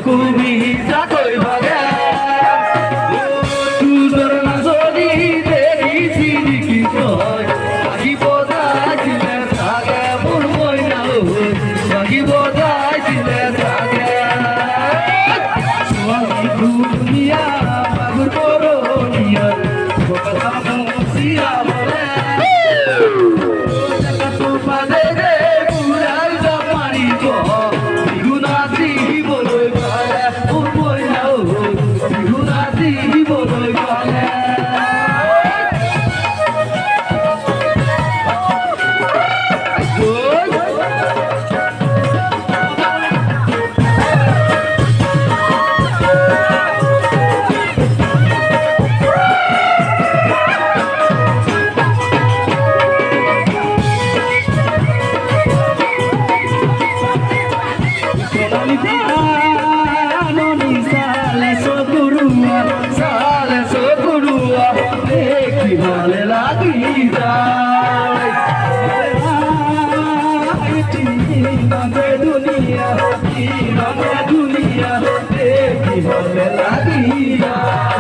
কুমি চাকই ভাগে তুজর না যদি দেখিছি দেখি কয় বাকি বজাইছিলে থাকে মোর মইনা বাকি বজাইছিলে থাকে সোয়ালি দুনিয়া বাবুর করনিয়া কথা মুসিয়া বলে তো পাদে রে পুরাই জামানি গো বিগুনাতি বলই পালে ওর বইনা বিগুনাতি বলই পালে ভালে লাগি যায় দুনিয়া দুনিয়া দেখি ভালে লাগি যায়